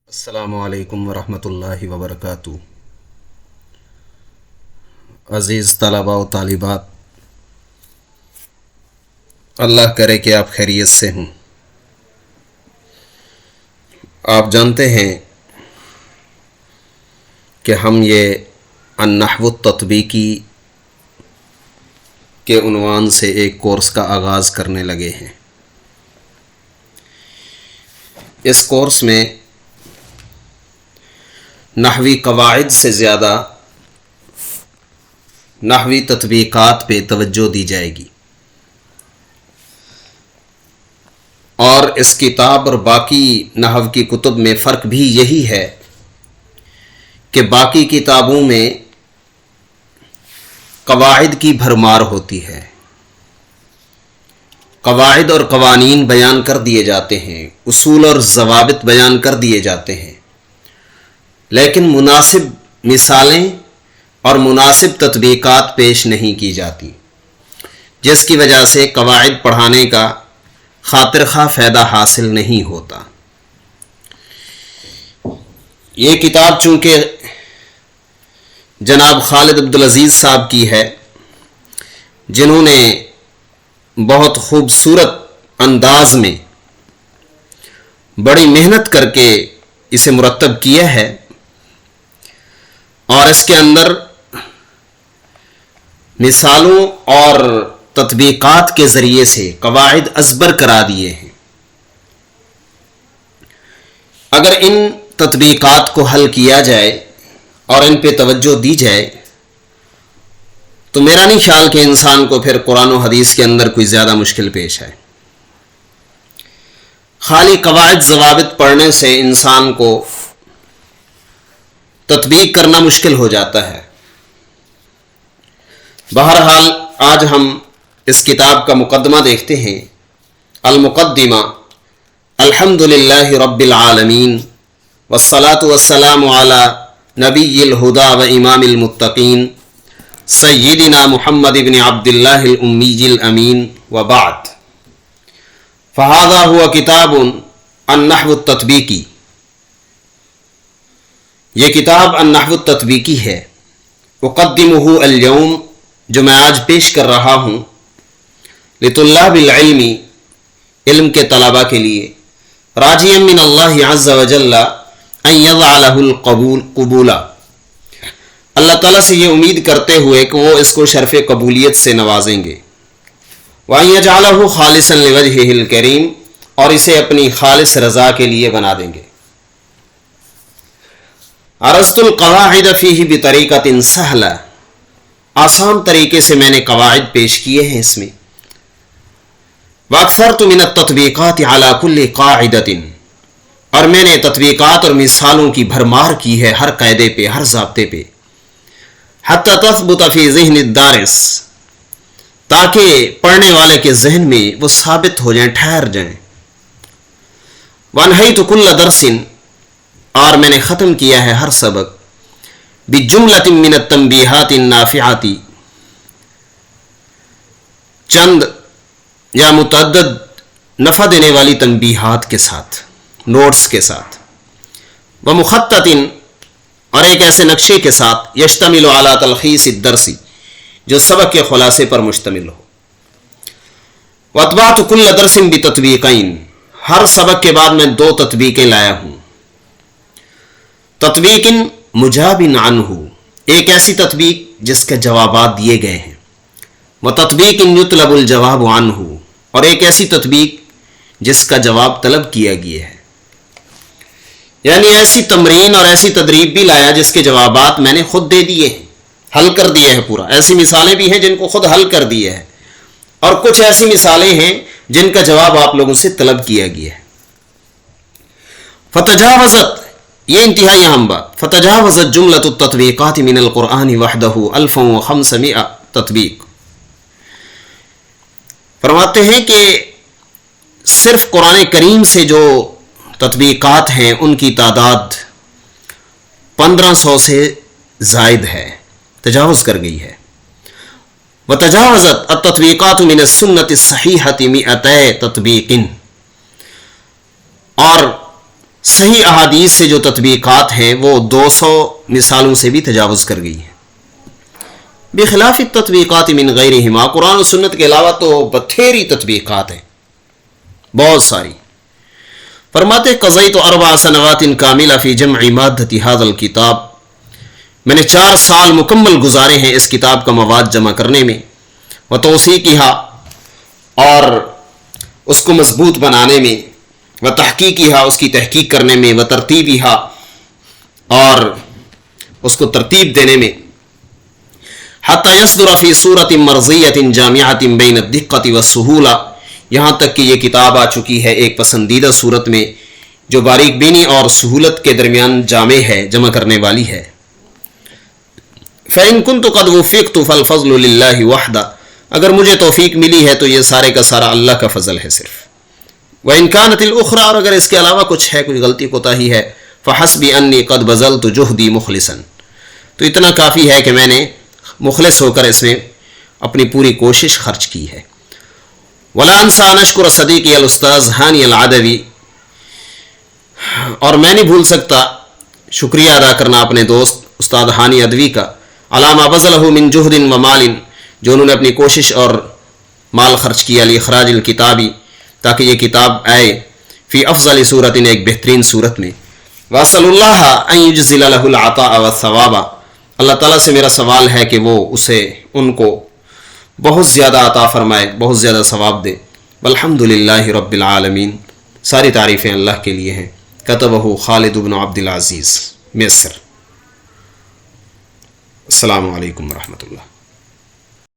السلام علیکم ورحمۃ اللہ وبرکاتہ۔ عزیز طلباء و طالبات، اللہ کرے کہ آپ خیریت سے ہوں۔ آپ جانتے ہیں کہ ہم یہ النحو التطبیقی کے عنوان سے ایک کورس کا آغاز کرنے لگے ہیں۔ اس کورس میں نحوی قواعد سے زیادہ نحوی تطبیقات پہ توجہ دی جائے گی، اور اس کتاب اور باقی نحو کی کتب میں فرق بھی یہی ہے کہ باقی کتابوں میں قواعد کی بھرمار ہوتی ہے، قواعد اور قوانین بیان کر دیے جاتے ہیں، اصول اور ضوابط بیان کر دیے جاتے ہیں، لیکن مناسب مثالیں اور مناسب تطبیقات پیش نہیں کی جاتی، جس کی وجہ سے قواعد پڑھانے کا خاطر خواہ فائدہ حاصل نہیں ہوتا۔ یہ کتاب چونکہ جناب خالد عبدالعزیز صاحب کی ہے، جنہوں نے بہت خوبصورت انداز میں بڑی محنت کر کے اسے مرتب کیا ہے، اور اس کے اندر مثالوں اور تطبیقات کے ذریعے سے قواعد ازبر کرا دیے ہیں۔ اگر ان تطبیقات کو حل کیا جائے اور ان پہ توجہ دی جائے تو میرا نہیں خیال کہ انسان کو پھر قرآن و حدیث کے اندر کوئی زیادہ مشکل پیش ہے۔ خالی قواعد ضوابط پڑھنے سے انسان کو تطبیق کرنا مشکل ہو جاتا ہے۔ بہرحال آج ہم اس کتاب کا مقدمہ دیکھتے ہیں۔ المقدمہ: الحمدللہ رب العالمین والصلاة والسلام علی نبی الہدا و امام المتقین سیدنا محمد بن عبداللہ الامی الامین، وبعد، فہذا ہوا کتاب النحو التطبیقی۔ یہ کتاب النحو التطبیقی ہے۔ اقدمہ اليوم، جو میں آج پیش کر رہا ہوں، لطلاب العلم، علم کے طلباء کے لیے، راجیا من اللہ عز وجل ان یضع لہ القبول، اللہ تعالیٰ سے یہ امید کرتے ہوئے کہ وہ اس کو شرف قبولیت سے نوازیں گے، وان یجعلہ خالصا لوجہہ الکریم، اور اسے اپنی خالص رضا کے لیے بنا دیں گے۔ عرضت القواعد فیہ بطریقۃ سہلہ، آسان طریقے سے میں نے قواعد پیش کیے ہیں اس میں۔ واکثرت من التطبیقات علی کل قاعدۃ، اور میں نے تطبیقات اور مثالوں کی بھرمار کی ہے ہر قاعدے پہ، ہر ضابطے پہ، حتی تثبت فی ذہن الدارس، تاکہ پڑھنے والے کے ذہن میں وہ ثابت ہو جائیں، ٹھہر جائیں۔ وانہیت کل درس، اور میں نے ختم کیا ہے ہر سبق، بجملۃ من التنبیہات النافعات، چند یا متعدد نفع دینے والی تنبیہات کے ساتھ، نوٹس کے ساتھ، ومخطط، اور ایک ایسے نقشے کے ساتھ، یشتمل علی تلخیص الدرس، جو سبق کے خلاصے پر مشتمل ہو۔ واتبعت کل درس بتطبیقین، ہر سبق کے بعد میں 2 تطبیقیں لایا ہوں۔ تطبیق مجاب عنہ، ایک ایسی تطبیق جس کے جوابات دیے گئے ہیں، وتطبیق یطلب الجواب عنہ، اور ایک ایسی تطبیق جس کا جواب طلب کیا گیا ہے، یعنی ایسی تمرین اور ایسی تدریب بھی لایا جس کے جوابات میں نے خود دے دیے ہیں، حل کر دیے ہیں پورا۔ ایسی مثالیں بھی ہیں جن کو خود حل کر دیے ہیں، اور کچھ ایسی مثالیں ہیں جن کا جواب آپ لوگوں سے طلب کیا گیا ہے۔ فتجاوزت، یہ انتہائی اہم بات، فتجاوزت جملۃ التطبیقات من القرآن وحدہ 1500 تطبیق۔ فرماتے ہیں کہ صرف قرآن کریم سے جو تطبیقات ہیں ان کی تعداد 1500 سے زائد ہے، تجاوز کر گئی ہے۔ وتجاوزت التطبیقات من السنة الصحیحة 200 تطبیق، اور صحیح احادیث سے جو تطبیقات ہیں وہ 200 مثالوں سے بھی تجاوز کر گئی ہیں. بخلاف التطبیقات من غیرہما، قرآن و سنت کے علاوہ تو بتھیری تطبیقات ہیں، بہت ساری. فرماتے قضیت 4 سنوات کاملہ فی جمع مادۃ ھذا الکتاب، میں نے 4 سال مکمل گزارے ہیں اس کتاب کا مواد جمع کرنے میں، وتوثیقھا، اور اس کو مضبوط بنانے میں، وتحقیقھا، اس کی تحقیق کرنے میں، وترتیبھا، اور اس کو ترتیب دینے میں، حتی یصدر فی صورت مرضیۃ جامعۃ بین الدقۃ والسہولہ، یہاں تک کہ یہ کتاب آ چکی ہے ایک پسندیدہ صورت میں جو باریک بینی اور سہولت کے درمیان جامع ہے، جمع کرنے والی ہے. فإن كنت قد وفقت فالفضل للہ وحدہ، اگر مجھے توفیق ملی ہے تو یہ سارے کا سارا اللہ کا فضل ہے صرف. وإن كانت الأخرى، اور اگر اس کے علاوہ کچھ ہے، کوئی غلطی کوتاہی ہے، فحسبی انی قد بذلت جہدی مخلصا، تو اتنا کافی ہے کہ میں نے مخلص ہو کر اس میں اپنی پوری کوشش خرچ کی ہے. ولا انسى ان اشکر صدیقی الاستاذ ہانی العدوی، اور میں نہیں بھول سکتا شکریہ ادا کرنا اپنے دوست استاد ہانی ادوی کا، علی ما بذلہ من جہد و مال، جو انہوں نے اپنی کوشش اور مال خرچ کیا لاخراج الکتابی، تاکہ یہ کتاب آئے فی افضل صورت، ایک بہترین صورت میں. واسأل اللہ ان یجزل لہ العطاء والثواب، اللہ تعالیٰ سے میرا سوال ہے کہ وہ ان کو بہت زیادہ عطا فرمائے، بہت زیادہ ثواب دے. والحمد للہ رب العالمین، ساری تعریفیں اللہ کے لیے ہیں. کتبہ خالد بن عبد العزیز، مصر. السلام علیکم ورحمۃ اللہ.